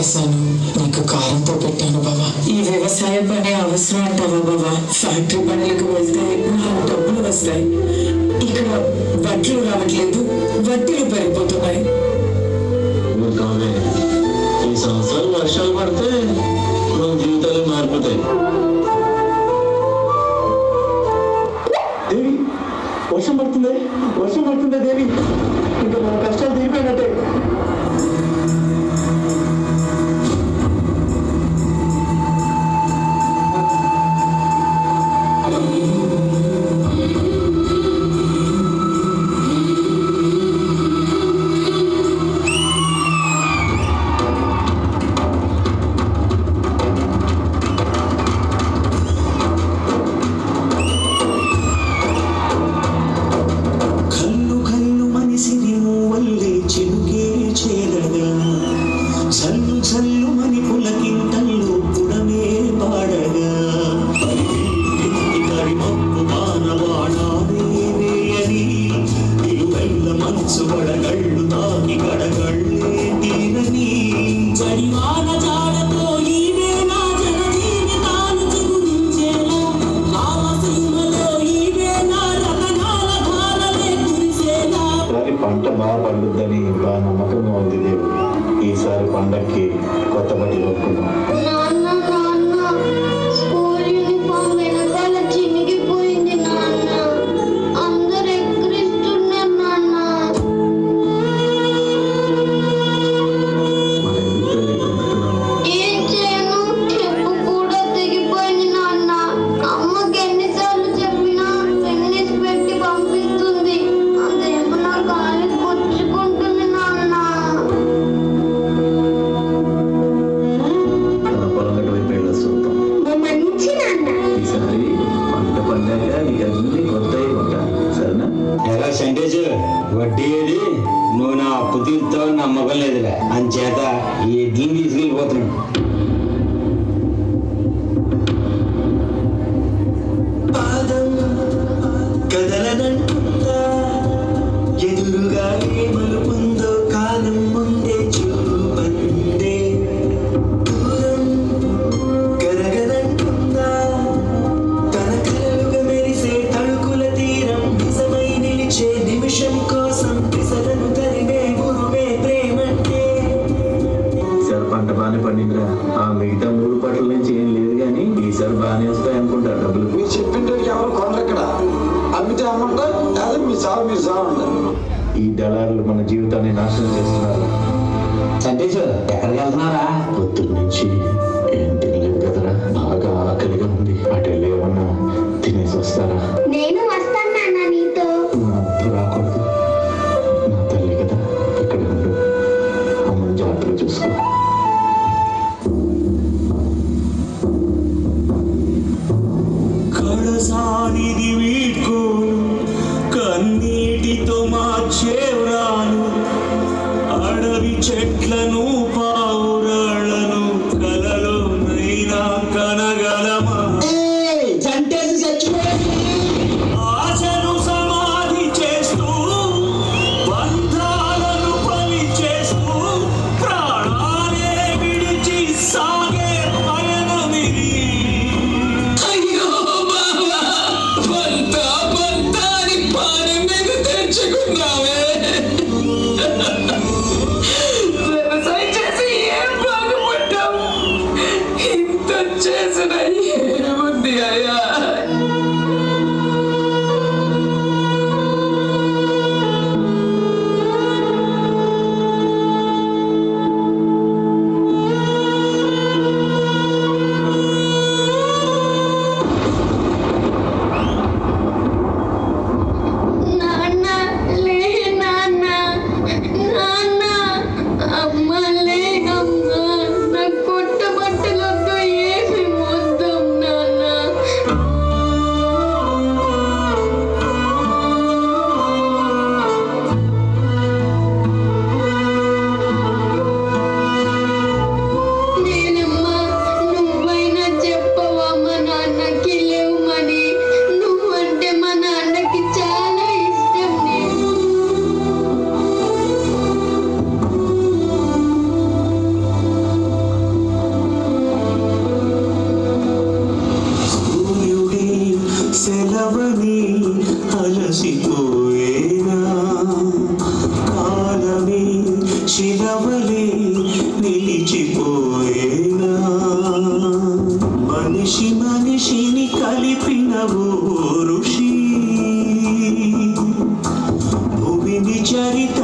చేశాను, నీకు కారంతో పెట్టాను బావా. ఈ వ్యవసాయ పని అవసరం అంటావా బావా? ఫ్యాక్టరీ పనులకు వెళ్తే నాకు డబ్బులు వస్తాయి, ఇక్కడ వడ్లు రావట్లేదు, వడ్డీలు పెరిగిపోతున్నాయి. ఈ సంవత్సరాలు వర్షాలు పడితే మన జీవితాలు మారిపోతాయి. దేవి, వర్షం పడుతుందా దేవి? ఇంకా మన కష్టాలు తీరిపోయినట్టే. పంట బాగా పండుద్దని బాగా నమ్మకంగా ఉంది దేవుడు. ఈసారి పండక్కి కొత్త బట్టలు కొనుక్కుందాం. వడ్డీ ఏది? నువ్వు నా అప్పు తీరుతావు నమ్మకం లేదులే, అంచేత ఈ ఇడ్లీని తీసుకెళ్ళిపోతున్నాడు. ఎదురుగా మలుపుందో కాలం ముందే చూపందే, దూరం గరగదంటుందా తన కలలుగా మెరిసే తడుకుల తీరం, నిజమై నిలిచే నిమిషం కోసం పిసలను తరిమే గురువే ప్రేమంటే. ఈసారి పంట బాగానే పండిందిరా. ఆ మిగతా 3 పట్ల నుంచి ఏం లేదు కానీ ఈసారి బాగానే వస్తాయి అనుకుంటా డబ్బులు. మీరు చెప్పింటే ఎవరు కొనరెక్కడ అమ్మితే అమ్మంటారు, లేదా మీరు సాగుంటారు. ఈ దళారులు మన జీవితాన్ని నాశనం చేస్తున్నారు. సంతేష్, ఎక్కడికి వెళ్తున్నారా? పొద్దున్న నుంచి ఏం తినలేదు కదరా, బాగా ఆకలిగా ఉంది. అటు వెళ్ళి ఏమన్నా తినేసి వస్తారా? నేను వస్తాను నాన్న నీతో. అప్పుడు రాకూడదు, నా తల్లి కదా, ఇక్కడ ఉండు. అమ్మని జాగ్రత్తగా చూసుకో. కడసానిది వీడ్కోను, కన్నీటితో మార్చేవ్రాను, అడవి చెట్లను పావురాళ్లను కలలో నైనా కనగలమా? ఆశను సమాధి చేస్తూ, బంధాలను బలి చేస్తూ, ప్రాణాలే విడిచి సాగే పయనమిది. వ్యవసాయం చేసి ఏం బాగుపడ్డావు? ఇంత చేసిన కలవని అలసిపోయేనా కాలమే శిలవలే నిలిచిపోయేనా మనిషి మనిషిని కలిపిన ఓ ఋషి భూమిని చరిత